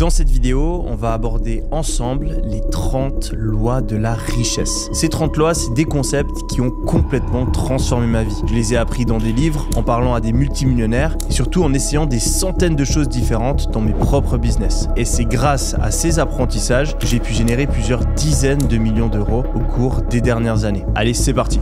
Dans cette vidéo, on va aborder ensemble les 30 lois de la richesse. Ces 30 lois, c'est des concepts qui ont complètement transformé ma vie. Je les ai appris dans des livres, en parlant à des multimillionnaires et surtout en essayant des centaines de choses différentes dans mes propres business. Et c'est grâce à ces apprentissages que j'ai pu générer plusieurs dizaines de millions d'euros au cours des dernières années. Allez, c'est parti!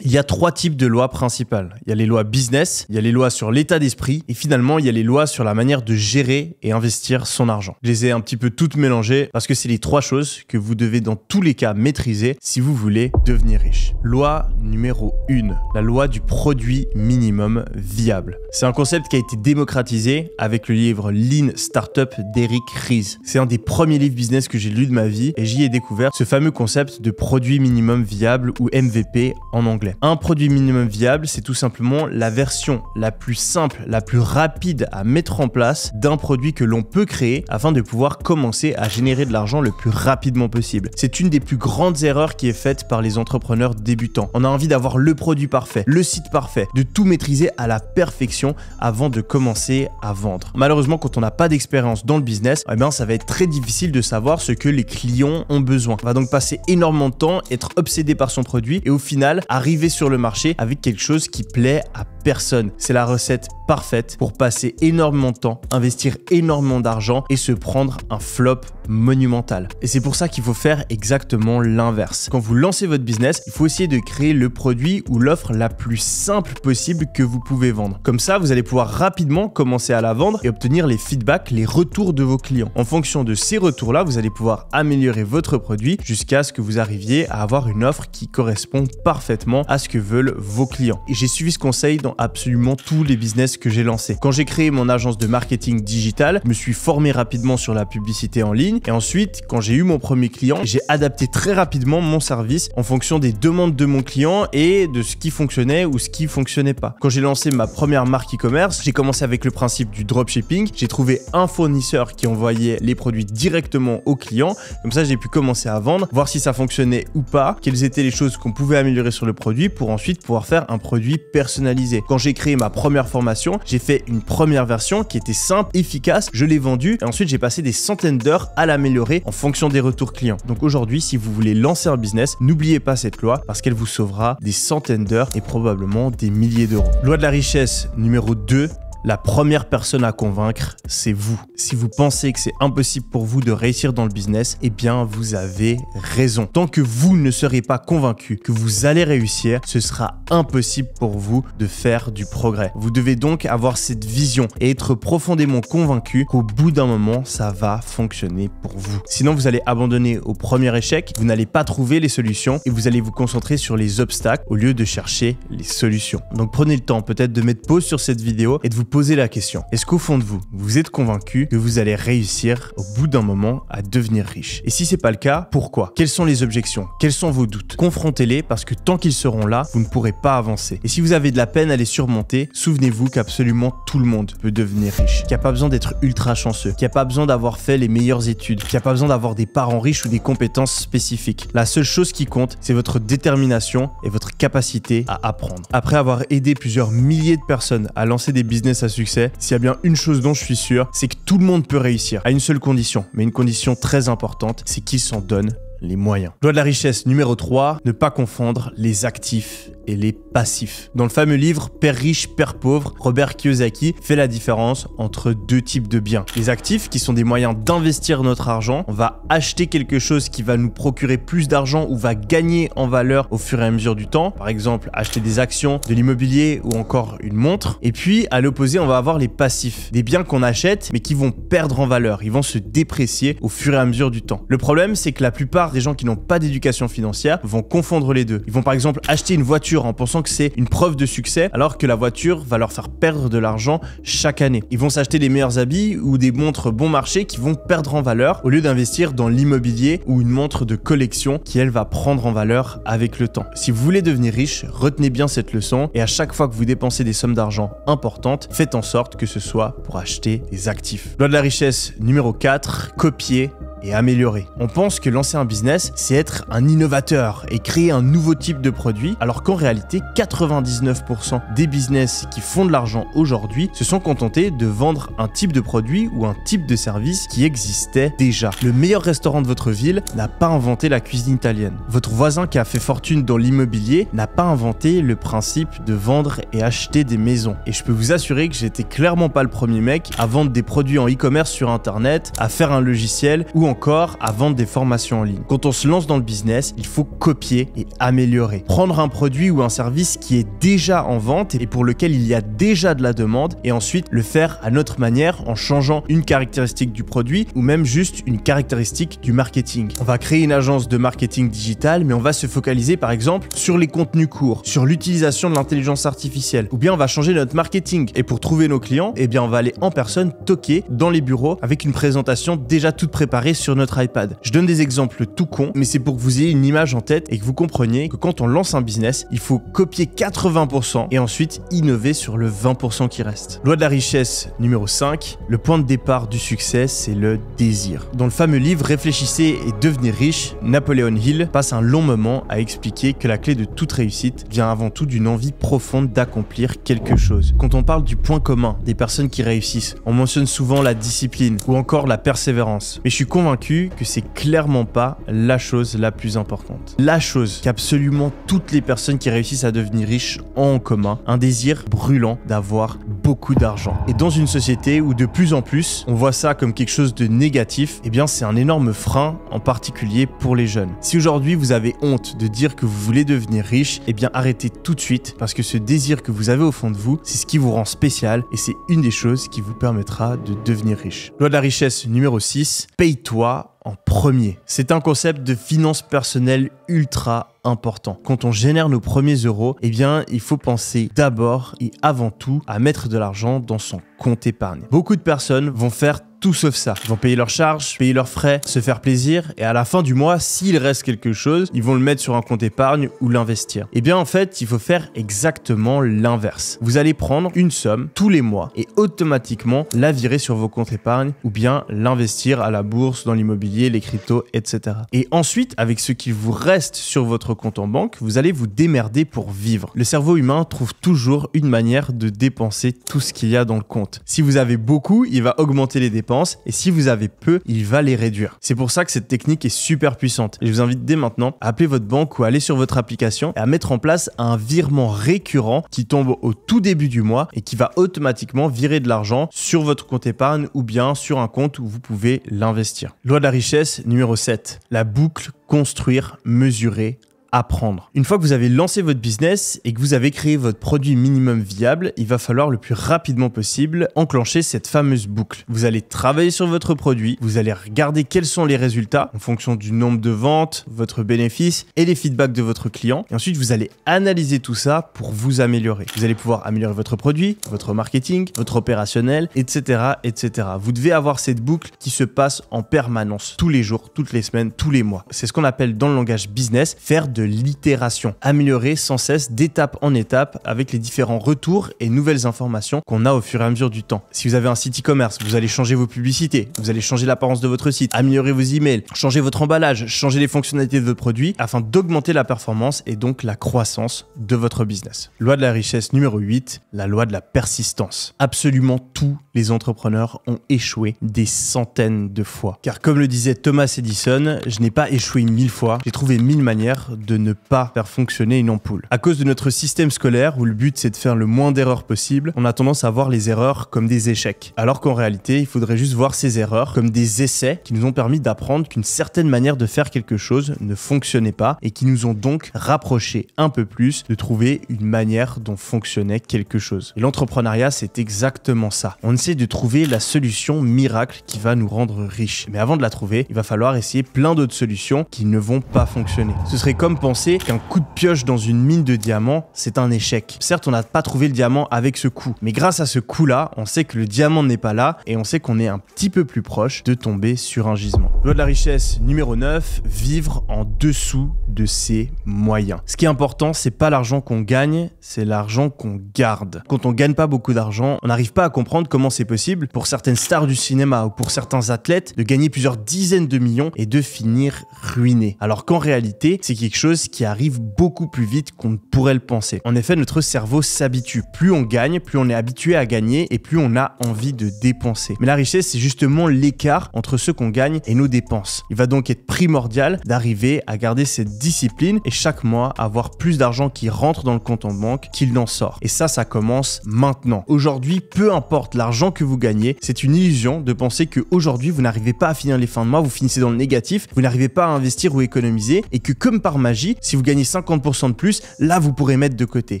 Il y a 3 types de lois principales. Il y a les lois business, il y a les lois sur l'état d'esprit et finalement il y a les lois sur la manière de gérer et investir son argent. Je les ai un petit peu toutes mélangées parce que c'est les 3 choses que vous devez dans tous les cas maîtriser si vous voulez devenir riche. Loi numéro 1, la loi du produit minimum viable. C'est un concept qui a été démocratisé avec le livre Lean Startup d'Eric Ries. C'est un des premiers livres business que j'ai lu de ma vie et j'y ai découvert ce fameux concept de produit minimum viable ou MVP en anglais. Un produit minimum viable, c'est tout simplement la version la plus simple, la plus rapide à mettre en place d'un produit que l'on peut créer afin de pouvoir commencer à générer de l'argent le plus rapidement possible. C'est une des plus grandes erreurs qui est faite par les entrepreneurs débutants. On a envie d'avoir le produit parfait, le site parfait, de tout maîtriser à la perfection avant de commencer à vendre. Malheureusement, quand on n'a pas d'expérience dans le business, ça va être très difficile de savoir ce que les clients ont besoin. On va donc passer énormément de temps, être obsédé par son produit et au final, arriver sur le marché avec quelque chose qui plaît à personne. C'est la recette parfaite pour passer énormément de temps, investir énormément d'argent et se prendre un flop monumental. Et c'est pour ça qu'il faut faire exactement l'inverse. Quand vous lancez votre business, il faut essayer de créer le produit ou l'offre la plus simple possible que vous pouvez vendre. Comme ça, vous allez pouvoir rapidement commencer à la vendre et obtenir les feedbacks, les retours de vos clients. En fonction de ces retours-là, vous allez pouvoir améliorer votre produit jusqu'à ce que vous arriviez à avoir une offre qui correspond parfaitement à ce que veulent vos clients. Et j'ai suivi ce conseil dans absolument tous les business que j'ai lancés. Quand j'ai créé mon agence de marketing digital, je me suis formé rapidement sur la publicité en ligne et ensuite, quand j'ai eu mon premier client, j'ai adapté très rapidement mon service en fonction des demandes de mon client et de ce qui fonctionnait ou ce qui fonctionnait pas. Quand j'ai lancé ma première marque e-commerce, j'ai commencé avec le principe du dropshipping. J'ai trouvé un fournisseur qui envoyait les produits directement aux clients. Comme ça, j'ai pu commencer à vendre, voir si ça fonctionnait ou pas, quelles étaient les choses qu'on pouvait améliorer sur le produit pour ensuite pouvoir faire un produit personnalisé. Quand j'ai créé ma première formation, j'ai fait une première version qui était simple, efficace, je l'ai vendue et ensuite j'ai passé des centaines d'heures à l'améliorer en fonction des retours clients. Donc aujourd'hui, si vous voulez lancer un business, n'oubliez pas cette loi parce qu'elle vous sauvera des centaines d'heures et probablement des milliers d'euros. Loi de la richesse numéro 2. La première personne à convaincre, c'est vous. Si vous pensez que c'est impossible pour vous de réussir dans le business, eh bien, vous avez raison. Tant que vous ne serez pas convaincu que vous allez réussir, ce sera impossible pour vous de faire du progrès. Vous devez donc avoir cette vision et être profondément convaincu qu'au bout d'un moment, ça va fonctionner pour vous. Sinon, vous allez abandonner au premier échec, vous n'allez pas trouver les solutions et vous allez vous concentrer sur les obstacles au lieu de chercher les solutions. Donc, prenez le temps peut-être de mettre pause sur cette vidéo et de vous poser la question. Est-ce qu'au fond de vous, vous êtes convaincu que vous allez réussir au bout d'un moment à devenir riche? Et si c'est pas le cas, pourquoi? Quelles sont les objections? Quels sont vos doutes? Confrontez-les parce que tant qu'ils seront là, vous ne pourrez pas avancer. Et si vous avez de la peine à les surmonter, souvenez-vous qu'absolument tout le monde peut devenir riche. Qu'il n'y a pas besoin d'être ultra chanceux, qu'il n'y a pas besoin d'avoir fait les meilleures études, qu'il n'y a pas besoin d'avoir des parents riches ou des compétences spécifiques. La seule chose qui compte, c'est votre détermination et votre capacité à apprendre. Après avoir aidé plusieurs milliers de personnes à lancer des business à succès, s'il y a bien une chose dont je suis sûr, c'est que tout le monde peut réussir à une seule condition, mais une condition très importante, c'est qu'il s'en donne les moyens. Loi de la richesse numéro 3, ne pas confondre les actifs et les passifs. Dans le fameux livre Père riche, Père pauvre, Robert Kiyosaki fait la différence entre 2 types de biens. Les actifs qui sont des moyens d'investir notre argent, on va acheter quelque chose qui va nous procurer plus d'argent ou va gagner en valeur au fur et à mesure du temps. Par exemple, acheter des actions, de l'immobilier ou encore une montre. Et puis, à l'opposé, on va avoir les passifs. Des biens qu'on achète mais qui vont perdre en valeur. Ils vont se déprécier au fur et à mesure du temps. Le problème, c'est que la plupart des gens qui n'ont pas d'éducation financière vont confondre les deux. Ils vont par exemple acheter une voiture en pensant que c'est une preuve de succès alors que la voiture va leur faire perdre de l'argent chaque année. Ils vont s'acheter des meilleurs habits ou des montres bon marché qui vont perdre en valeur au lieu d'investir dans l'immobilier ou une montre de collection qui elle va prendre en valeur avec le temps. Si vous voulez devenir riche, retenez bien cette leçon et à chaque fois que vous dépensez des sommes d'argent importantes, faites en sorte que ce soit pour acheter des actifs. Loi de la richesse numéro 4, copier et améliorer. On pense que lancer un business, c'est être un innovateur et créer un nouveau type de produit, alors qu'en réalité, 99% des business qui font de l'argent aujourd'hui se sont contentés de vendre un type de produit ou un type de service qui existait déjà. Le meilleur restaurant de votre ville n'a pas inventé la cuisine italienne. Votre voisin qui a fait fortune dans l'immobilier n'a pas inventé le principe de vendre et acheter des maisons. Et je peux vous assurer que j'étais clairement pas le premier mec à vendre des produits en e-commerce sur internet, à faire un logiciel ou encore à vendre des formations en ligne. Quand on se lance dans le business, il faut copier et améliorer. Prendre un produit ou un service qui est déjà en vente et pour lequel il y a déjà de la demande et ensuite le faire à notre manière en changeant une caractéristique du produit ou même juste une caractéristique du marketing. On va créer une agence de marketing digital, mais on va se focaliser par exemple sur les contenus courts, sur l'utilisation de l'intelligence artificielle, ou bien on va changer notre marketing et pour trouver nos clients, eh bien on va aller en personne toquer dans les bureaux avec une présentation déjà toute préparée sur notre iPad. Je donne des exemples tout cons, mais c'est pour que vous ayez une image en tête et que vous compreniez que quand on lance un business, il faut copier 80% et ensuite innover sur le 20% qui reste. Loi de la richesse numéro 5, le point de départ du succès, c'est le désir. Dans le fameux livre Réfléchissez et devenez riche, Napoléon Hill passe un long moment à expliquer que la clé de toute réussite vient avant tout d'une envie profonde d'accomplir quelque chose. Quand on parle du point commun des personnes qui réussissent, on mentionne souvent la discipline ou encore la persévérance. Mais je suis convaincu que c'est clairement pas la chose la plus importante. La chose qu'absolument toutes les personnes qui réussissent à devenir riches ont en commun, un désir brûlant d'avoir beaucoup d'argent. Et dans une société où de plus en plus on voit ça comme quelque chose de négatif, eh bien c'est un énorme frein, en particulier pour les jeunes. Si aujourd'hui vous avez honte de dire que vous voulez devenir riche, eh bien arrêtez tout de suite parce que ce désir que vous avez au fond de vous, c'est ce qui vous rend spécial et c'est une des choses qui vous permettra de devenir riche. Loi de la richesse numéro 6, paye-toi en premier. C'est un concept de finance personnelle ultra important. Quand on génère nos premiers euros, eh bien, il faut penser d'abord et avant tout à mettre de l'argent dans son compte épargne. Beaucoup de personnes vont faire tout sauf ça. Ils vont payer leurs charges, payer leurs frais, se faire plaisir et à la fin du mois, s'il reste quelque chose, ils vont le mettre sur un compte épargne ou l'investir. Eh bien en fait, il faut faire exactement l'inverse. Vous allez prendre une somme tous les mois et automatiquement la virer sur vos comptes épargne ou bien l'investir à la bourse, dans l'immobilier, les cryptos, etc. Et ensuite, avec ce qui vous reste sur votre compte en banque, vous allez vous démerder pour vivre. Le cerveau humain trouve toujours une manière de dépenser tout ce qu'il y a dans le compte. Si vous avez beaucoup, il va augmenter les dépenses. Et si vous avez peu, il va les réduire. C'est pour ça que cette technique est super puissante. Et je vous invite dès maintenant à appeler votre banque ou à aller sur votre application et à mettre en place un virement récurrent qui tombe au tout début du mois et qui va automatiquement virer de l'argent sur votre compte épargne ou bien sur un compte où vous pouvez l'investir. Loi de la richesse numéro 7. La boucle construire, mesurer, apprendre. Une fois que vous avez lancé votre business et que vous avez créé votre produit minimum viable, il va falloir le plus rapidement possible enclencher cette fameuse boucle. Vous allez travailler sur votre produit, vous allez regarder quels sont les résultats en fonction du nombre de ventes, votre bénéfice et les feedbacks de votre client. Et ensuite, vous allez analyser tout ça pour vous améliorer. Vous allez pouvoir améliorer votre produit, votre marketing, votre opérationnel, etc., etc. Vous devez avoir cette boucle qui se passe en permanence, tous les jours, toutes les semaines, tous les mois. C'est ce qu'on appelle dans le langage business faire de l'itération, améliorer sans cesse d'étape en étape avec les différents retours et nouvelles informations qu'on a au fur et à mesure du temps. Si vous avez un site e-commerce, vous allez changer vos publicités, vous allez changer l'apparence de votre site, améliorer vos emails, changer votre emballage, changer les fonctionnalités de votre produit afin d'augmenter la performance et donc la croissance de votre business. Loi de la richesse numéro 8, la loi de la persistance. Absolument tous les entrepreneurs ont échoué des centaines de fois. Car comme le disait Thomas Edison, je n'ai pas échoué 1000 fois, j'ai trouvé 1000 manières de ne pas faire fonctionner une ampoule. À cause de notre système scolaire où le but c'est de faire le moins d'erreurs possible, on a tendance à voir les erreurs comme des échecs. Alors qu'en réalité, il faudrait juste voir ces erreurs comme des essais qui nous ont permis d'apprendre qu'une certaine manière de faire quelque chose ne fonctionnait pas et qui nous ont donc rapprochés un peu plus de trouver une manière dont fonctionnait quelque chose. Et l'entrepreneuriat, c'est exactement ça. On essaie de trouver la solution miracle qui va nous rendre riches. Mais avant de la trouver, il va falloir essayer plein d'autres solutions qui ne vont pas fonctionner. Ce serait comme penser qu'un coup de pioche dans une mine de diamants, c'est un échec. Certes, on n'a pas trouvé le diamant avec ce coup, mais grâce à ce coup-là, on sait que le diamant n'est pas là et on sait qu'on est un petit peu plus proche de tomber sur un gisement. Loi de la richesse numéro 9, vivre en dessous de ses moyens. Ce qui est important, c'est pas l'argent qu'on gagne, c'est l'argent qu'on garde. Quand on gagne pas beaucoup d'argent, on n'arrive pas à comprendre comment c'est possible pour certaines stars du cinéma ou pour certains athlètes de gagner plusieurs dizaines de millions et de finir ruinés. Alors qu'en réalité, c'est quelque chose qui arrive beaucoup plus vite qu'on ne pourrait le penser. En effet, notre cerveau s'habitue. Plus on gagne, plus on est habitué à gagner et plus on a envie de dépenser. Mais la richesse, c'est justement l'écart entre ce qu'on gagne et nos dépenses. Il va donc être primordial d'arriver à garder cette discipline et chaque mois avoir plus d'argent qui rentre dans le compte en banque qu'il n'en sort. Et ça commence maintenant. Aujourd'hui, peu importe l'argent que vous gagnez, c'est une illusion de penser qu'aujourd'hui, vous n'arrivez pas à finir les fins de mois, vous finissez dans le négatif, vous n'arrivez pas à investir ou économiser et que comme par magie, si vous gagnez 50% de plus, là, vous pourrez mettre de côté.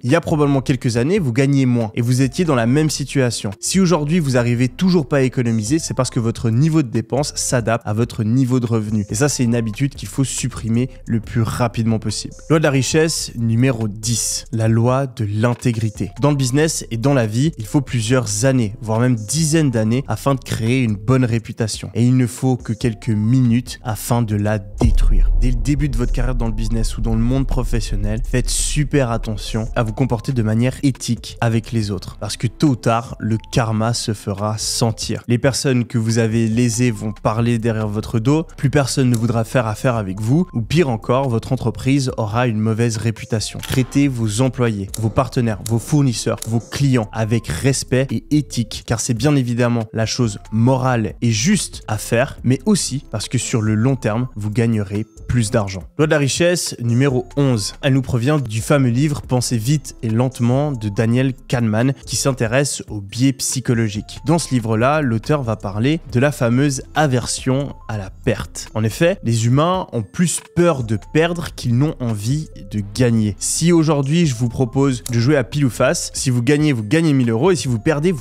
Il y a probablement quelques années, vous gagnez moins et vous étiez dans la même situation. Si aujourd'hui, vous arrivez toujours pas à économiser, c'est parce que votre niveau de dépense s'adapte à votre niveau de revenu. Et ça, c'est une habitude qu'il faut supprimer le plus rapidement possible. Loi de la richesse numéro 10, la loi de l'intégrité. Dans le business et dans la vie, il faut plusieurs années, voire même dizaines d'années afin de créer une bonne réputation. Et il ne faut que quelques minutes afin de la détruire. Dès le début de votre carrière dans le business ou dans le monde professionnel, faites super attention à vous comporter de manière éthique avec les autres. Parce que tôt ou tard, le karma se fera sentir. Les personnes que vous avez lésées vont parler derrière votre dos, plus personne ne voudra faire affaire avec vous, ou pire encore, votre entreprise aura une mauvaise réputation. Traitez vos employés, vos partenaires, vos fournisseurs, vos clients avec respect et éthique, car c'est bien évidemment la chose morale et juste à faire, mais aussi parce que sur le long terme, vous gagnerez plus d'argent. Loi de la richesse numéro 11. Elle nous provient du fameux livre Pensez vite et lentement de Daniel Kahneman qui s'intéresse aux biais psychologiques. Dans ce livre-là, l'auteur va parler de la fameuse aversion à la perte. En effet, les humains ont plus peur de perdre qu'ils n'ont envie de gagner. Si aujourd'hui je vous propose de jouer à pile ou face, si vous gagnez 1000 euros et si vous perdez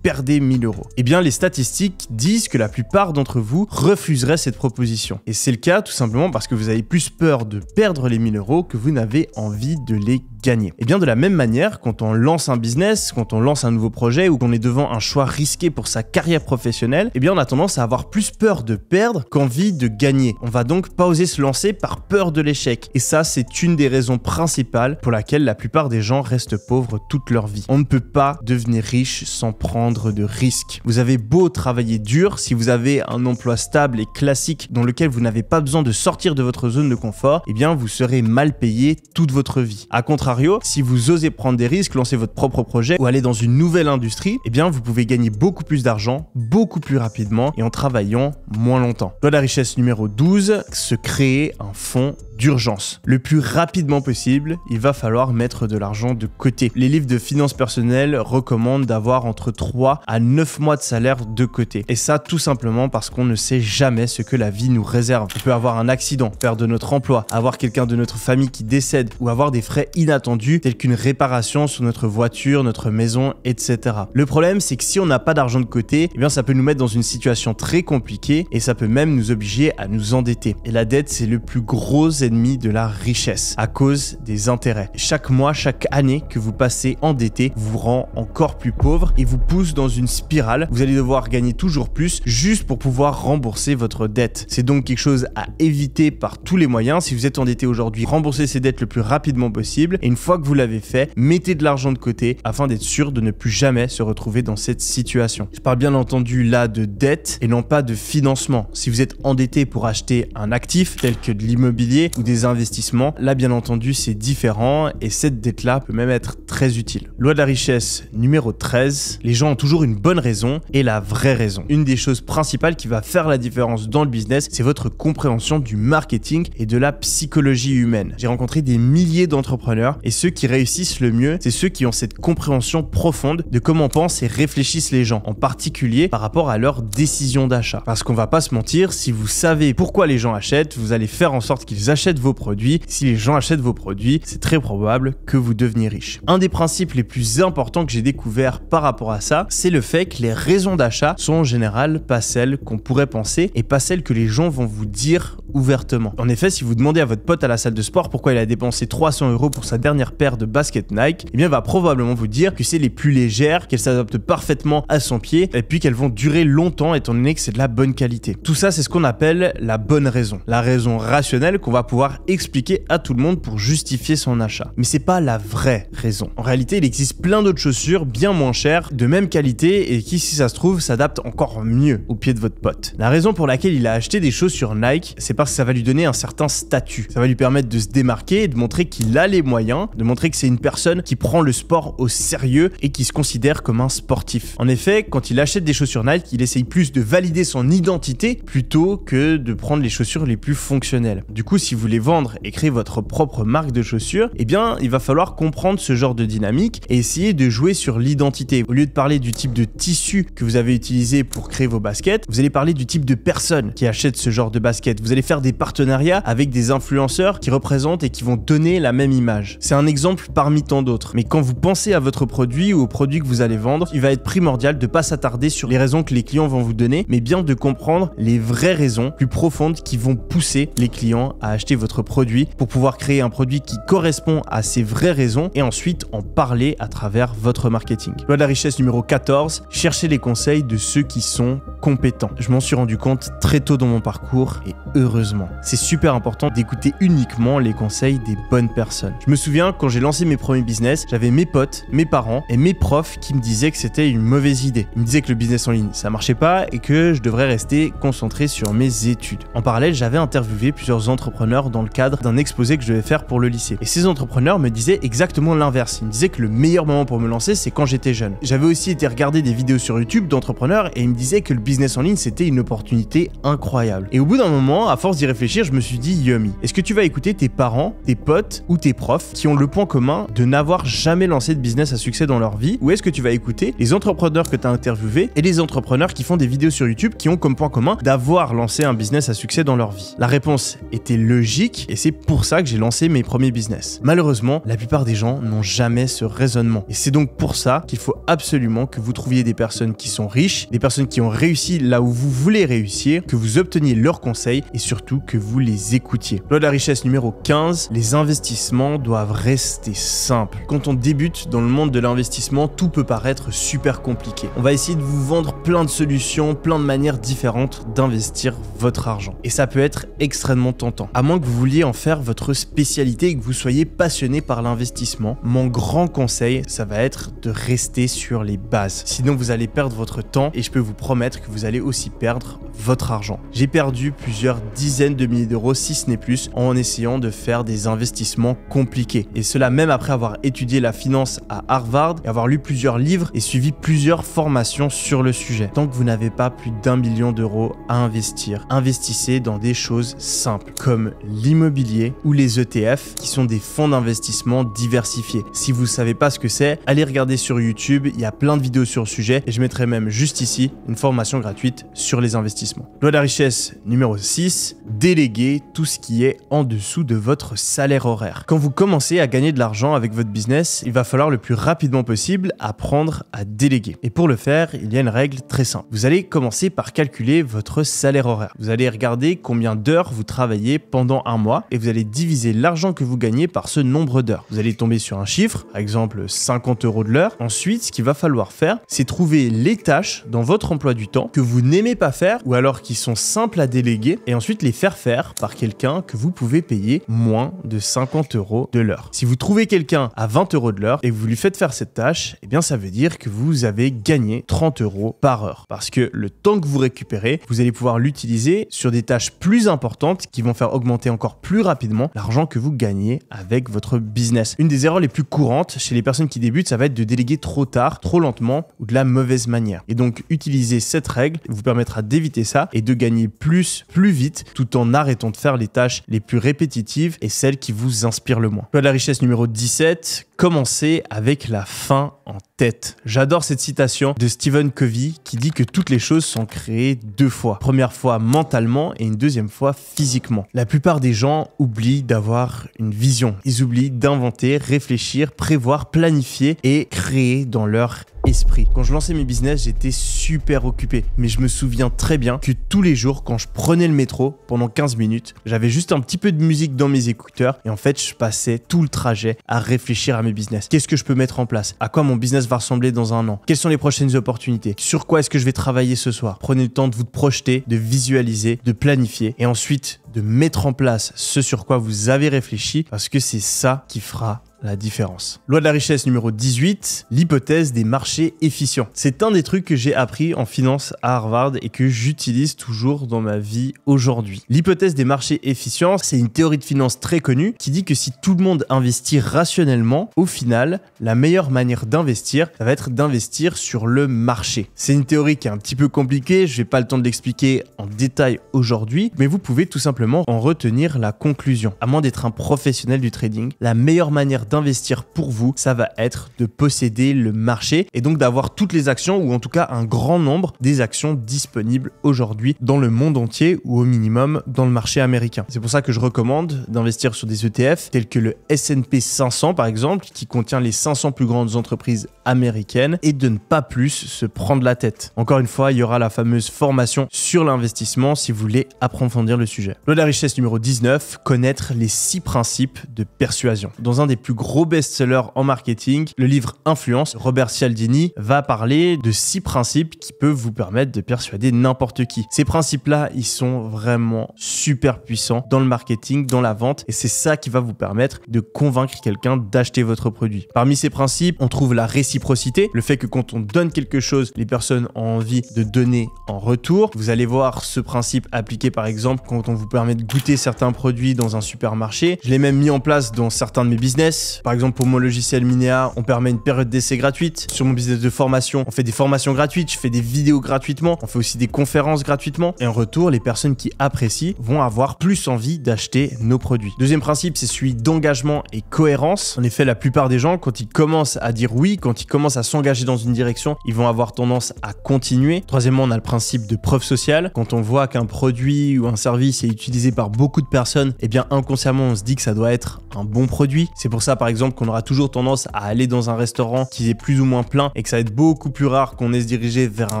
1000 euros. Eh bien, les statistiques disent que la plupart d'entre vous refuseraient cette proposition. Et c'est le cas tout simplement parce que vous avez plus peur de perdre les 1000 euros que vous n'avez envie de les gagner. Et bien de la même manière, quand on lance un business, quand on lance un nouveau projet ou qu'on est devant un choix risqué pour sa carrière professionnelle, eh bien on a tendance à avoir plus peur de perdre qu'envie de gagner. On va donc pas oser se lancer par peur de l'échec. Et ça, c'est une des raisons principales pour laquelle la plupart des gens restent pauvres toute leur vie. On ne peut pas devenir riche sans prendre de risques. Vous avez beau travailler dur, si vous avez un emploi stable et classique dans lequel vous n'avez pas besoin de sortir de votre zone de confort, eh bien vous serez mal payé toute votre vie. A contrario, si vous osez prendre des risques, lancer votre propre projet ou aller dans une nouvelle industrie, eh bien vous pouvez gagner beaucoup plus d'argent, beaucoup plus rapidement et en travaillant moins longtemps. Loi de la richesse numéro 12, se créer un fonds d'urgence. Le plus rapidement possible, il va falloir mettre de l'argent de côté. Les livres de finances personnelles recommandent d'avoir entre 3 à 9 mois de salaire de côté. Et ça, tout simplement parce qu'on ne sait jamais ce que la vie nous réserve. On peut avoir un accident, perdre notre emploi, avoir quelqu'un de notre famille qui décède ou avoir des frais inattendus tels qu'une réparation sur notre voiture, notre maison, etc. Le problème, c'est que si on n'a pas d'argent de côté, eh bien ça peut nous mettre dans une situation très compliquée et ça peut même nous obliger à nous endetter. Et la dette, c'est le plus gros ennemi de la richesse à cause des intérêts. Chaque mois, chaque année que vous passez endetté vous rend encore plus pauvre et vous pousse dans une spirale. Vous allez devoir gagner toujours plus juste pour pouvoir rembourser votre dette. C'est donc quelque chose à éviter par tous les moyens. Si vous êtes endetté aujourd'hui, remboursez ces dettes le plus rapidement possible et une fois que vous l'avez fait, mettez de l'argent de côté afin d'être sûr de ne plus jamais se retrouver dans cette situation. Je parle bien entendu là de dette et non pas de financement. Si vous êtes endetté pour acheter un actif tel que de l'immobilier ou des investissements, là bien entendu c'est différent et cette dette-là peut même être très utile. Loi de la richesse numéro 13, les gens ont toujours une bonne raison et la vraie raison. Une des choses principales qui va faire la différence dans le business, c'est votre compréhension du marketing et de la psychologie humaine. J'ai rencontré des milliers d'entrepreneurs et ceux qui réussissent le mieux, c'est ceux qui ont cette compréhension profonde de comment pensent et réfléchissent les gens, en particulier par rapport à leurs décisions d'achat. Parce qu'on va pas se mentir, si vous savez pourquoi les gens achètent, vous allez faire en sorte qu'ils achètent vos produits. Si les gens achètent vos produits, c'est très probable que vous deveniez riche. Un des principes les plus importants que j'ai découvert par rapport à ça, c'est le fait que les raisons d'achat sont en général pas celles qu'on pourrait penser et pas celles que les gens vont vous dire ouvertement. En effet, si vous demandez à votre pote à la salle de sport pourquoi il a dépensé 300 € pour sa dernière paire de baskets Nike, eh bien il va probablement vous dire que c'est les plus légères, qu'elles s'adaptent parfaitement à son pied et puis qu'elles vont durer longtemps étant donné que c'est de la bonne qualité. Tout ça, c'est ce qu'on appelle la bonne raison. La raison rationnelle qu'on va pouvoir expliquer à tout le monde pour justifier son achat. Mais c'est pas la vraie raison. En réalité, il existe plein d'autres chaussures bien moins chères, de même qualité et qui, si ça se trouve, s'adaptent encore mieux au pied de votre pote. La raison pour laquelle il a acheté des chaussures Nike, c'est parce que ça va lui donner un certain statut. Ça va lui permettre de se démarquer et de montrer qu'il a les moyens, de montrer que c'est une personne qui prend le sport au sérieux et qui se considère comme un sportif. En effet, quand il achète des chaussures Nike, il essaye plus de valider son identité plutôt que de prendre les chaussures les plus fonctionnelles. Du coup, si vous voulez vendre et créer votre propre marque de chaussures, eh bien, il va falloir comprendre ce genre de dynamique et essayer de jouer sur l'identité. Au lieu de parler du type de tissu que vous avez utilisé pour créer vos baskets, vous allez parler du type de personnes qui achètent ce genre de baskets. Vous allez faire des partenariats avec des influenceurs qui représentent et qui vont donner la même image. C'est un exemple parmi tant d'autres. Mais quand vous pensez à votre produit ou au produit que vous allez vendre, il va être primordial de ne pas s'attarder sur les raisons que les clients vont vous donner, mais bien de comprendre les vraies raisons plus profondes qui vont pousser les clients à acheter votre produit pour pouvoir créer un produit qui correspond à ces vraies raisons et ensuite en parler à travers votre marketing. Loi de la richesse numéro 14, cherchez les conseils de ceux qui sont compétents. Je m'en suis rendu compte très tôt dans mon parcours et heureusement. C'est super important d'écouter uniquement les conseils des bonnes personnes. Je me souviens quand j'ai lancé mes premiers business, j'avais mes potes, mes parents et mes profs qui me disaient que c'était une mauvaise idée. Ils me disaient que le business en ligne ça marchait pas et que je devrais rester concentré sur mes études. En parallèle, j'avais interviewé plusieurs entrepreneurs dans le cadre d'un exposé que je devais faire pour le lycée. Et ces entrepreneurs me disaient exactement l'inverse. Ils me disaient que le meilleur moment pour me lancer, c'est quand j'étais jeune. J'avais aussi été regarder des vidéos sur YouTube d'entrepreneurs et ils me disaient que le business en ligne, c'était une opportunité incroyable. Et au bout d'un moment, à force d'y réfléchir, je me suis dit, Yumi, est-ce que tu vas écouter tes parents, tes potes ou tes profs qui ont le point commun de n'avoir jamais lancé de business à succès dans leur vie, ou est-ce que tu vas écouter les entrepreneurs que tu as interviewés et les entrepreneurs qui font des vidéos sur YouTube qui ont comme point commun d'avoir lancé un business à succès dans leur vie? La réponse était logique et c'est pour ça que j'ai lancé mes premiers business. Malheureusement, la plupart des gens n'ont jamais ce raisonnement. Et c'est donc pour ça qu'il faut absolument que vous trouviez des personnes qui sont riches, des personnes qui ont réussi là où vous voulez réussir, que vous obteniez leurs conseils et surtout que vous les écoutiez. Loi de la richesse numéro 15, les investissements doivent rester simples. Quand on débute dans le monde de l'investissement, tout peut paraître super compliqué. On va essayer de vous vendre plein de solutions, plein de manières différentes d'investir votre argent. Et ça peut être extrêmement tentant. À moins que vous vouliez en faire votre spécialité et que vous soyez passionné par l'investissement, mon grand conseil, ça va être de rester sur les bases. Sinon, vous allez perdre votre temps et je peux vous promettre que vous allez aussi perdre votre argent. J'ai perdu plusieurs dizaines de milliers d'euros, si ce n'est plus, en essayant de faire des investissements compliqués. Et cela même après avoir étudié la finance à Harvard et avoir lu plusieurs livres et suivi plusieurs formations sur le sujet. Tant que vous n'avez pas plus d'1 million d'euros à investir, investissez dans des choses simples comme l'immobilier ou les ETF qui sont des fonds d'investissement diversifiés. Si vous ne savez pas ce que c'est, allez regarder sur YouTube, il y a plein de vidéos sur le sujet et je mettrai même juste ici une formation gratuite sur les investissements. Loi de la richesse numéro 6, déléguez tout ce qui est en dessous de votre salaire horaire. Quand vous commencez à gagner de l'argent avec votre business, il va falloir le plus rapidement possible apprendre à déléguer. Et pour le faire, il y a une règle très simple. Vous allez commencer par calculer votre salaire horaire. Vous allez regarder combien d'heures vous travaillez pendant un mois et vous allez diviser l'argent que vous gagnez par ce nombre d'heures. Vous allez tomber sur un chiffre, par exemple 50 € de l'heure. Ensuite, ce qu'il va falloir faire, c'est trouver les tâches dans votre emploi du temps que vous n'aimez pas faire ou alors qui sont simples à déléguer et ensuite les faire faire par quelqu'un que vous pouvez payer moins de 50 € de l'heure. Si vous trouvez quelqu'un à 20 € de l'heure et que vous lui faites faire cette tâche, eh bien ça veut dire que vous avez gagné 30 € par heure. Parce que le temps que vous récupérez, vous allez pouvoir l'utiliser sur des tâches plus importantes qui vont faire augmenter encore plus rapidement l'argent que vous gagnez avec votre business. Une des erreurs les plus courantes chez les personnes qui débutent, ça va être de déléguer trop tard, trop lentement ou de la mauvaise manière. Et donc utiliser cette règle vous permettra d'éviter ça et de gagner plus vite tout en arrêtant de faire les tâches les plus répétitives et celles qui vous inspirent le moins. Loi de la richesse numéro 17, commencez avec la fin en tête. J'adore cette citation de Stephen Covey qui dit que toutes les choses sont créées deux fois. Première fois mentalement et une deuxième fois physiquement. La plupart des gens oublient d'avoir une vision. Ils oublient d'inventer, réfléchir, prévoir, planifier et créer dans leur esprit. Quand je lançais mes business, j'étais super occupé, mais je me souviens très bien que tous les jours, quand je prenais le métro pendant 15 minutes, j'avais juste un petit peu de musique dans mes écouteurs et en fait, je passais tout le trajet à réfléchir à mes business. Qu'est-ce que je peux mettre en place? À quoi mon business va ressembler dans un an? Quelles sont les prochaines opportunités? Sur quoi est-ce que je vais travailler ce soir? Prenez le temps de vous projeter, de visualiser, de planifier et ensuite de mettre en place ce sur quoi vous avez réfléchi parce que c'est ça qui fera la différence. Loi de la richesse numéro 18, l'hypothèse des marchés efficients. C'est un des trucs que j'ai appris en finance à Harvard et que j'utilise toujours dans ma vie aujourd'hui. L'hypothèse des marchés efficients, c'est une théorie de finance très connue qui dit que si tout le monde investit rationnellement, au final, la meilleure manière d'investir, ça va être d'investir sur le marché. C'est une théorie qui est un petit peu compliquée, je n'ai pas le temps de l'expliquer en détail aujourd'hui, mais vous pouvez tout simplement en retenir la conclusion. À moins d'être un professionnel du trading, la meilleure manière d'investir pour vous, ça va être de posséder le marché et donc d'avoir toutes les actions ou en tout cas un grand nombre des actions disponibles aujourd'hui dans le monde entier ou au minimum dans le marché américain. C'est pour ça que je recommande d'investir sur des ETF tels que le S&P 500 par exemple qui contient les 500 plus grandes entreprises américaines et de ne pas plus se prendre la tête. Encore une fois, il y aura la fameuse formation sur l'investissement si vous voulez approfondir le sujet. Loi de la richesse numéro 19, connaître les 6 principes de persuasion. Dans un des plus gros best-seller en marketing, le livre Influence, Robert Cialdini va parler de 6 principes qui peuvent vous permettre de persuader n'importe qui. Ces principes-là, ils sont vraiment super puissants dans le marketing, dans la vente, et c'est ça qui va vous permettre de convaincre quelqu'un d'acheter votre produit. Parmi ces principes, on trouve la réciprocité, le fait que quand on donne quelque chose, les personnes ont envie de donner en retour. Vous allez voir ce principe appliqué par exemple quand on vous permet de goûter certains produits dans un supermarché. Je l'ai même mis en place dans certains de mes business. Par exemple, pour mon logiciel Minea, on permet une période d'essai gratuite. Sur mon business de formation, on fait des formations gratuites, je fais des vidéos gratuitement, on fait aussi des conférences gratuitement. Et en retour, les personnes qui apprécient vont avoir plus envie d'acheter nos produits. Deuxième principe, c'est celui d'engagement et cohérence. En effet, la plupart des gens, quand ils commencent à dire oui, quand ils commencent à s'engager dans une direction, ils vont avoir tendance à continuer. Troisièmement, on a le principe de preuve sociale. Quand on voit qu'un produit ou un service est utilisé par beaucoup de personnes, eh bien inconsciemment, on se dit que ça doit être un bon produit. C'est pour ça, par exemple, qu'on aura toujours tendance à aller dans un restaurant qui est plus ou moins plein et que ça va être beaucoup plus rare qu'on ait se diriger vers un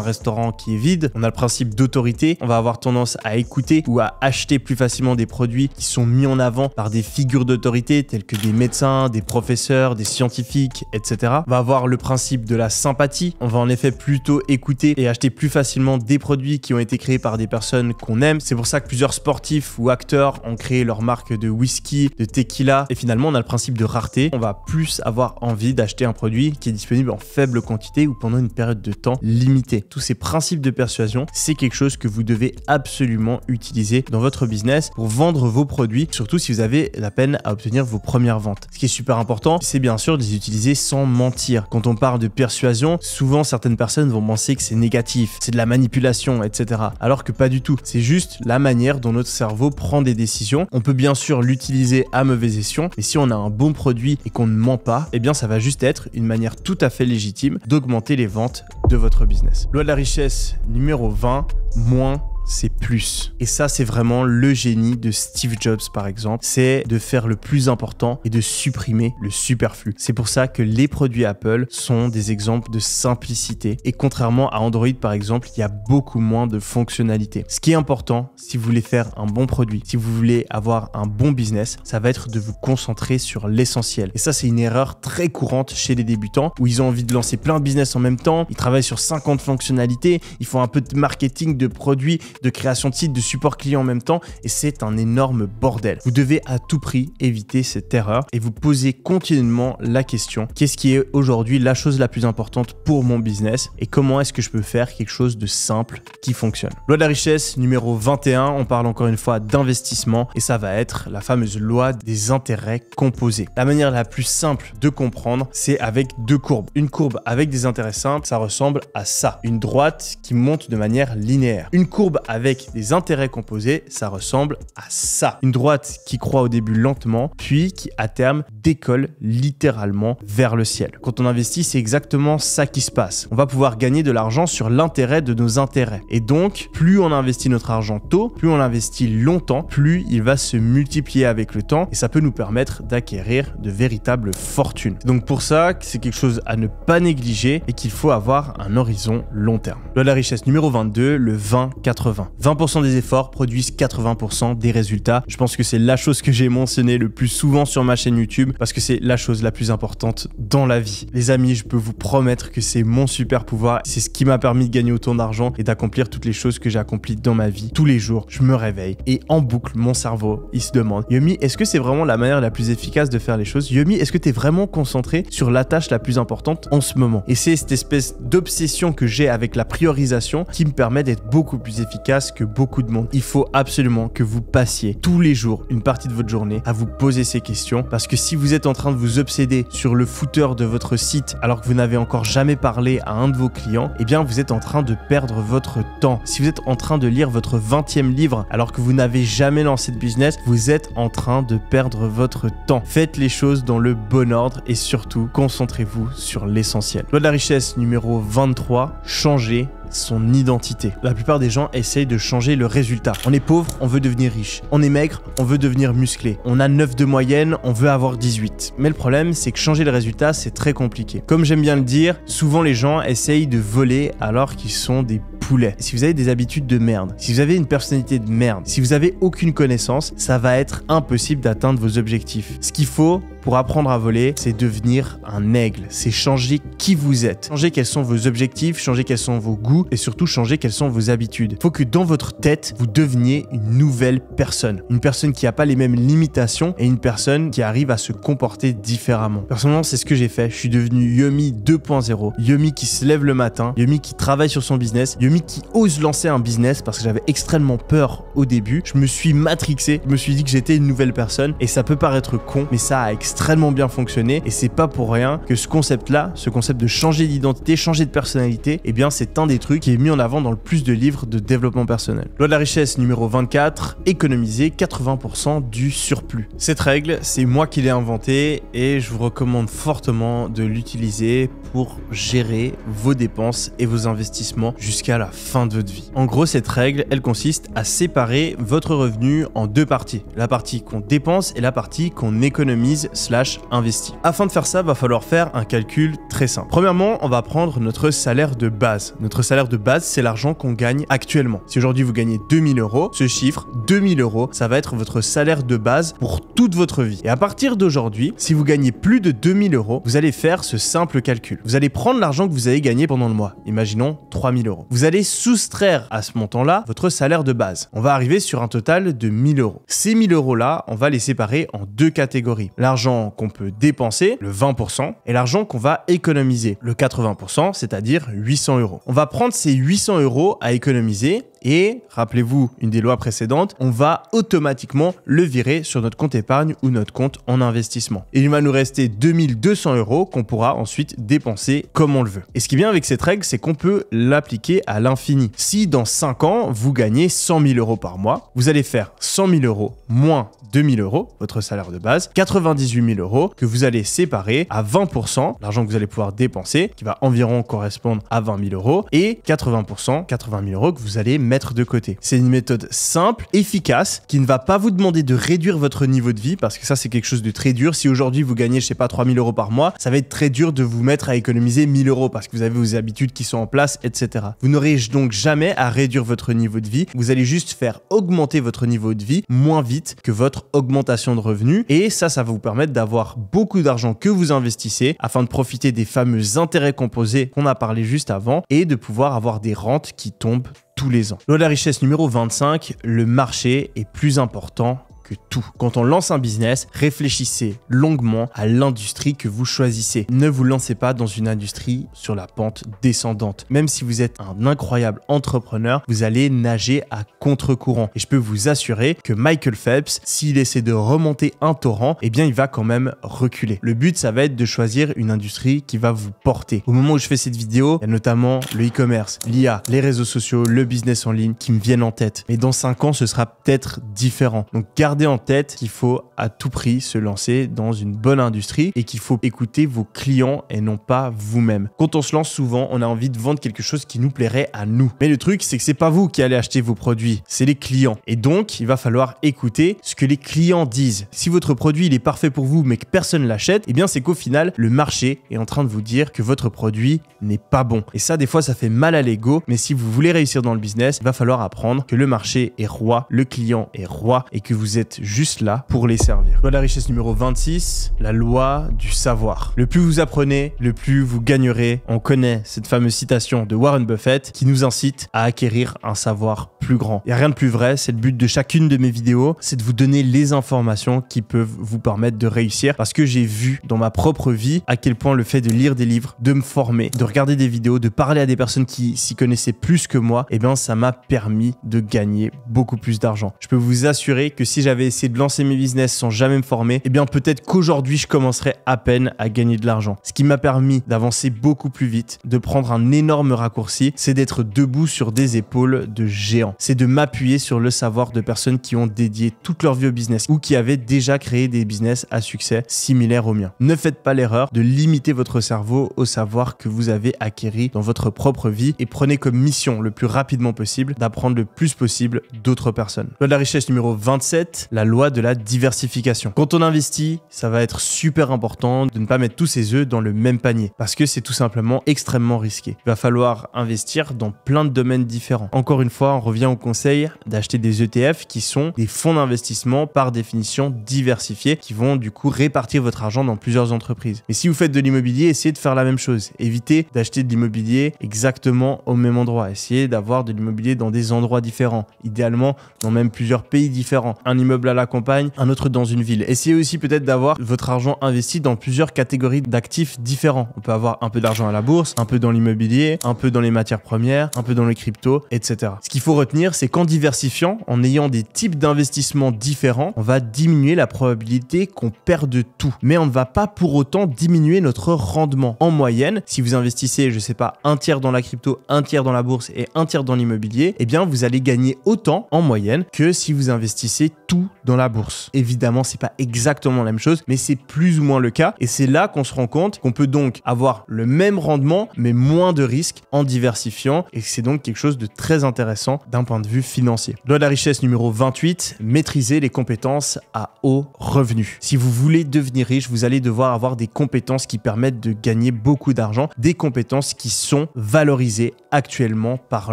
restaurant qui est vide. On a le principe d'autorité. On va avoir tendance à écouter ou à acheter plus facilement des produits qui sont mis en avant par des figures d'autorité telles que des médecins, des professeurs, des scientifiques, etc. On va avoir le principe de la sympathie. On va en effet plutôt écouter et acheter plus facilement des produits qui ont été créés par des personnes qu'on aime. C'est pour ça que plusieurs sportifs ou acteurs ont créé leur marque de whisky, de tequila. Et finalement, on a le principe de rareté. On va plus avoir envie d'acheter un produit qui est disponible en faible quantité ou pendant une période de temps limitée. Tous ces principes de persuasion, c'est quelque chose que vous devez absolument utiliser dans votre business pour vendre vos produits, surtout si vous avez la peine à obtenir vos premières ventes. Ce qui est super important, c'est bien sûr de les utiliser sans mentir. Quand on parle de persuasion, souvent certaines personnes vont penser que c'est négatif, c'est de la manipulation, etc. Alors que pas du tout. C'est juste la manière dont notre cerveau prend des décisions. On peut bien sûr l'utiliser à mauvais escient, mais si on a un bon produit et qu'on ne ment pas, eh bien ça va juste être une manière tout à fait légitime d'augmenter les ventes de votre business. Loi de la richesse numéro 20, moins c'est plus. Et ça, c'est vraiment le génie de Steve Jobs, par exemple. C'est de faire le plus important et de supprimer le superflu. C'est pour ça que les produits Apple sont des exemples de simplicité. Et contrairement à Android, par exemple, il y a beaucoup moins de fonctionnalités. Ce qui est important, si vous voulez faire un bon produit, si vous voulez avoir un bon business, ça va être de vous concentrer sur l'essentiel. Et ça, c'est une erreur très courante chez les débutants où ils ont envie de lancer plein de business en même temps. Ils travaillent sur 50 fonctionnalités. Ils font un peu de marketing, de produits, de création de site, de support client en même temps et c'est un énorme bordel. Vous devez à tout prix éviter cette erreur et vous poser continuellement la question: qu'est-ce qui est aujourd'hui la chose la plus importante pour mon business et comment est-ce que je peux faire quelque chose de simple qui fonctionne? Loi de la richesse numéro 21, on parle encore une fois d'investissement et ça va être la fameuse loi des intérêts composés. La manière la plus simple de comprendre, c'est avec deux courbes. Une courbe avec des intérêts simples, ça ressemble à ça. Une droite qui monte de manière linéaire. Une courbe avec des intérêts composés, ça ressemble à ça. Une droite qui croît au début lentement, puis qui à terme décolle littéralement vers le ciel. Quand on investit, c'est exactement ça qui se passe. On va pouvoir gagner de l'argent sur l'intérêt de nos intérêts. Et donc, plus on investit notre argent tôt, plus on l'investit longtemps, plus il va se multiplier avec le temps et ça peut nous permettre d'acquérir de véritables fortunes. Donc pour ça, c'est quelque chose à ne pas négliger et qu'il faut avoir un horizon long terme. Loi de la richesse numéro 22, le 20-80. 20% des efforts produisent 80% des résultats. Je pense que c'est la chose que j'ai mentionnée le plus souvent sur ma chaîne YouTube parce que c'est la chose la plus importante dans la vie. Les amis, je peux vous promettre que c'est mon super pouvoir. C'est ce qui m'a permis de gagner autant d'argent et d'accomplir toutes les choses que j'ai accomplies dans ma vie. Tous les jours, je me réveille et en boucle, mon cerveau, il se demande: Yomi, est-ce que c'est vraiment la manière la plus efficace de faire les choses? Yomi, est-ce que tu es vraiment concentré sur la tâche la plus importante en ce moment? Et c'est cette espèce d'obsession que j'ai avec la priorisation qui me permet d'être beaucoup plus efficace que beaucoup de monde. Il faut absolument que vous passiez tous les jours une partie de votre journée à vous poser ces questions parce que si vous êtes en train de vous obséder sur le footer de votre site alors que vous n'avez encore jamais parlé à un de vos clients, eh bien vous êtes en train de perdre votre temps. Si vous êtes en train de lire votre 20e livre alors que vous n'avez jamais lancé de business, vous êtes en train de perdre votre temps. Faites les choses dans le bon ordre et surtout, concentrez-vous sur l'essentiel. Loi de la richesse numéro 23, changez son identité. La plupart des gens essayent de changer le résultat. On est pauvre, on veut devenir riche. On est maigre, on veut devenir musclé. On a 9 de moyenne, on veut avoir 18. Mais le problème, c'est que changer le résultat, c'est très compliqué. Comme j'aime bien le dire, souvent les gens essayent de voler alors qu'ils sont des poulets. Si vous avez des habitudes de merde, si vous avez une personnalité de merde, si vous avez aucune connaissance, ça va être impossible d'atteindre vos objectifs. Ce qu'il faut pour apprendre à voler, c'est devenir un aigle. C'est changer qui vous êtes. Changer quels sont vos objectifs, changer quels sont vos goûts et surtout changer quelles sont vos habitudes. Il faut que dans votre tête, vous deveniez une nouvelle personne. Une personne qui n'a pas les mêmes limitations et une personne qui arrive à se comporter différemment. Personnellement, c'est ce que j'ai fait. Je suis devenu Yomi 2.0. Yomi qui se lève le matin, Yomi qui travaille sur son business, Yomi qui ose lancer un business parce que j'avais extrêmement peur au début. Je me suis matrixé, je me suis dit que j'étais une nouvelle personne et ça peut paraître con, mais ça a extrêmement bien fonctionné et c'est pas pour rien que ce concept-là, ce concept de changer d'identité, changer de personnalité, eh bien c'est un des trucs qui est mis en avant dans le plus de livres de développement personnel. Loi de la richesse numéro 24, économiser 80% du surplus. Cette règle, c'est moi qui l'ai inventée et je vous recommande fortement de l'utiliser pour gérer vos dépenses et vos investissements jusqu'à la fin de votre vie. En gros, cette règle, elle consiste à séparer votre revenu en deux parties. La partie qu'on dépense et la partie qu'on économise / investit. Afin de faire ça, va falloir faire un calcul très simple. Premièrement, on va prendre notre salaire de base. Notre salaire de base, c'est l'argent qu'on gagne actuellement. Si aujourd'hui vous gagnez 2000 euros, ce chiffre, 2000 euros, ça va être votre salaire de base pour toute votre vie. Et à partir d'aujourd'hui, si vous gagnez plus de 2000 euros, vous allez faire ce simple calcul. Vous allez prendre l'argent que vous avez gagné pendant le mois. Imaginons 3000 euros. Vous allez soustraire à ce montant-là votre salaire de base. On va arriver sur un total de 1000 euros. Ces 1000 euros-là, on va les séparer en deux catégories. L'argent qu'on peut dépenser, le 20%, et l'argent qu'on va économiser, le 80%, c'est-à-dire 800 euros. On va prendre ces 800 euros à économiser et, rappelez-vous une des lois précédentes, on va automatiquement le virer sur notre compte épargne ou notre compte en investissement. Et il va nous rester 2200 euros qu'on pourra ensuite dépenser comme on le veut. Et ce qui est bien avec cette règle, c'est qu'on peut l'appliquer à l'infini. Si dans 5 ans, vous gagnez 100 000 euros par mois, vous allez faire 100 000 euros moins 2000 euros, votre salaire de base, 98 000 euros que vous allez séparer à 20%, l'argent que vous allez pouvoir dépenser, qui va environ correspondre à 20 000 euros, et 80%, 80 000 euros que vous allez mettre de côté. C'est une méthode simple, efficace, qui ne va pas vous demander de réduire votre niveau de vie, parce que ça, c'est quelque chose de très dur. Si aujourd'hui, vous gagnez, je sais pas, 3 000 euros par mois, ça va être très dur de vous mettre à économiser 1000 euros, parce que vous avez vos habitudes qui sont en place, etc. Vous n'aurez donc jamais à réduire votre niveau de vie. Vous allez juste faire augmenter votre niveau de vie moins vite que votre augmentation de revenus et ça va vous permettre d'avoir beaucoup d'argent que vous investissez afin de profiter des fameux intérêts composés qu'on a parlé juste avant et de pouvoir avoir des rentes qui tombent tous les ans. Loi de la richesse numéro 25, le marché est plus important que tout. Quand on lance un business, réfléchissez longuement à l'industrie que vous choisissez. Ne vous lancez pas dans une industrie sur la pente descendante. Même si vous êtes un incroyable entrepreneur, vous allez nager à contre-courant. Et je peux vous assurer que Michael Phelps, s'il essaie de remonter un torrent, eh bien il va quand même reculer. Le but, ça va être de choisir une industrie qui va vous porter. Au moment où je fais cette vidéo, il y a notamment le e-commerce, l'IA, les réseaux sociaux, le business en ligne qui me viennent en tête. Mais dans 5 ans, ce sera peut-être différent. Donc gardez en tête qu'il faut à tout prix se lancer dans une bonne industrie et qu'il faut écouter vos clients et non pas vous-même. Quand on se lance, souvent, on a envie de vendre quelque chose qui nous plairait à nous. Mais le truc, c'est que c'est pas vous qui allez acheter vos produits, c'est les clients. Et donc, il va falloir écouter ce que les clients disent. Si votre produit il est parfait pour vous mais que personne l'achète, eh bien c'est qu'au final, le marché est en train de vous dire que votre produit n'est pas bon. Et ça, des fois, ça fait mal à l'ego. Mais si vous voulez réussir dans le business, il va falloir apprendre que le marché est roi, le client est roi et que vous êtes juste là pour les servir. Loi de la richesse numéro 26, la loi du savoir. Le plus vous apprenez, le plus vous gagnerez. On connaît cette fameuse citation de Warren Buffett qui nous incite à acquérir un savoir plus grand. Il n'y a rien de plus vrai, c'est le but de chacune de mes vidéos, c'est de vous donner les informations qui peuvent vous permettre de réussir parce que j'ai vu dans ma propre vie à quel point le fait de lire des livres, de me former, de regarder des vidéos, de parler à des personnes qui s'y connaissaient plus que moi, eh bien ça m'a permis de gagner beaucoup plus d'argent. Je peux vous assurer que si j'avais essayé de lancer mes business sans jamais me former, eh bien peut-être qu'aujourd'hui je commencerais à peine à gagner de l'argent. Ce qui m'a permis d'avancer beaucoup plus vite, de prendre un énorme raccourci, c'est d'être debout sur des épaules de géants. C'est de m'appuyer sur le savoir de personnes qui ont dédié toute leur vie au business ou qui avaient déjà créé des business à succès similaires au mien. Ne faites pas l'erreur de limiter votre cerveau au savoir que vous avez acquéri dans votre propre vie et prenez comme mission le plus rapidement possible d'apprendre le plus possible d'autres personnes. Loi de la richesse numéro 27, la loi de la diversification. Quand on investit, ça va être super important de ne pas mettre tous ses œufs dans le même panier parce que c'est tout simplement extrêmement risqué. Il va falloir investir dans plein de domaines différents. Encore une fois, on revient au conseil d'acheter des ETF qui sont des fonds d'investissement par définition diversifiés qui vont du coup répartir votre argent dans plusieurs entreprises. Et si vous faites de l'immobilier, essayez de faire la même chose. Évitez d'acheter de l'immobilier exactement au même endroit. Essayez d'avoir de l'immobilier dans des endroits différents, idéalement dans même plusieurs pays différents. Un immeuble à la campagne, un autre dans une ville. Essayez aussi peut-être d'avoir votre argent investi dans plusieurs catégories d'actifs différents. On peut avoir un peu d'argent à la bourse, un peu dans l'immobilier, un peu dans les matières premières, un peu dans les cryptos, etc. Ce qu'il faut retenir, c'est qu'en diversifiant, en ayant des types d'investissements différents, on va diminuer la probabilité qu'on perde tout. Mais on ne va pas pour autant diminuer notre rendement. En moyenne, si vous investissez, je sais pas, un tiers dans la crypto, un tiers dans la bourse et un tiers dans l'immobilier, eh bien vous allez gagner autant en moyenne que si vous investissez tout dans la bourse. Évidemment, c'est pas exactement la même chose, mais c'est plus ou moins le cas. Et c'est là qu'on se rend compte qu'on peut donc avoir le même rendement, mais moins de risques en diversifiant. Et c'est donc quelque chose de très intéressant d'un point de vue financier. Loi de la richesse numéro 28, maîtriser les compétences à haut revenu. Si vous voulez devenir riche, vous allez devoir avoir des compétences qui permettent de gagner beaucoup d'argent, des compétences qui sont valorisées actuellement par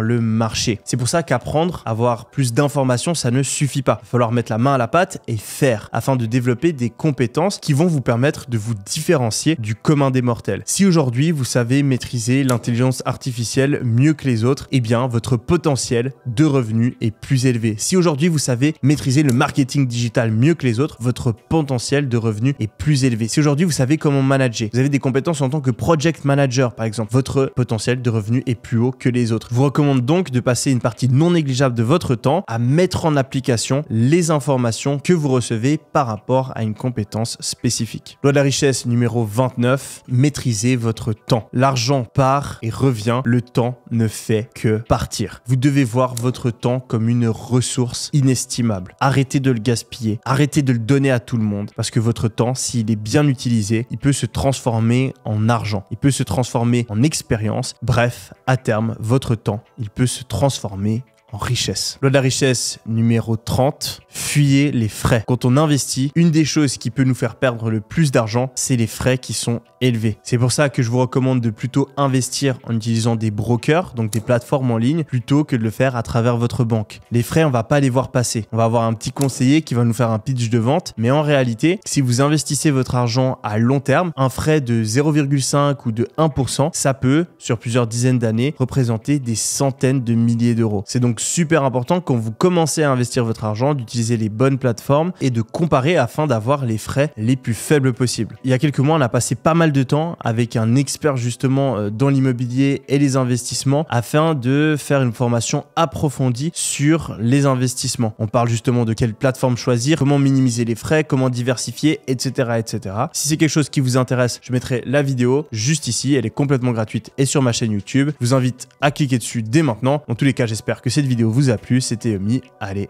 le marché. C'est pour ça qu'apprendre, avoir plus d'informations, ça ne suffit pas. Il va falloir mettre la main à la pâte et faire afin de développer des compétences qui vont vous permettre de vous différencier du commun des mortels. Si aujourd'hui vous savez maîtriser l'intelligence artificielle mieux que les autres, eh bien votre potentiel de revenus est plus élevé. Si aujourd'hui vous savez maîtriser le marketing digital mieux que les autres, votre potentiel de revenus est plus élevé. Si aujourd'hui vous savez comment manager, vous avez des compétences en tant que project manager par exemple, votre potentiel de revenus est plus haut que les autres. Je vous recommande donc de passer une partie non négligeable de votre temps à mettre en application les informations que vous recevez par rapport à une compétence spécifique. Loi de la richesse numéro 29, maîtrisez votre temps. L'argent part et revient, le temps ne fait que partir. Vous devez voir votre temps comme une ressource inestimable. Arrêtez de le gaspiller, arrêtez de le donner à tout le monde parce que votre temps, s'il est bien utilisé, il peut se transformer en argent, il peut se transformer en expérience. Bref, à terme, votre temps, il peut se transformer en richesse. Loi de la richesse numéro 30, fuyez les frais. Quand on investit, une des choses qui peut nous faire perdre le plus d'argent, c'est les frais qui sont élevés. C'est pour ça que je vous recommande de plutôt investir en utilisant des brokers, donc des plateformes en ligne, plutôt que de le faire à travers votre banque. Les frais, on va pas les voir passer. On va avoir un petit conseiller qui va nous faire un pitch de vente, mais en réalité, si vous investissez votre argent à long terme, un frais de 0,5 ou de 1%, ça peut, sur plusieurs dizaines d'années, représenter des centaines de milliers d'euros. C'est donc donc super important quand vous commencez à investir votre argent d'utiliser les bonnes plateformes et de comparer afin d'avoir les frais les plus faibles possibles. Il y a quelques mois, on a passé pas mal de temps avec un expert justement dans l'immobilier et les investissements afin de faire une formation approfondie sur les investissements. On parle justement de quelle plateforme choisir, comment minimiser les frais, comment diversifier, etc. etc. Si c'est quelque chose qui vous intéresse, je mettrai la vidéo juste ici, elle est complètement gratuite et sur ma chaîne YouTube. Je vous invite à cliquer dessus dès maintenant. Dans tous les cas, j'espère que cette vidéo vous a plu. C'était Yomi. Allez,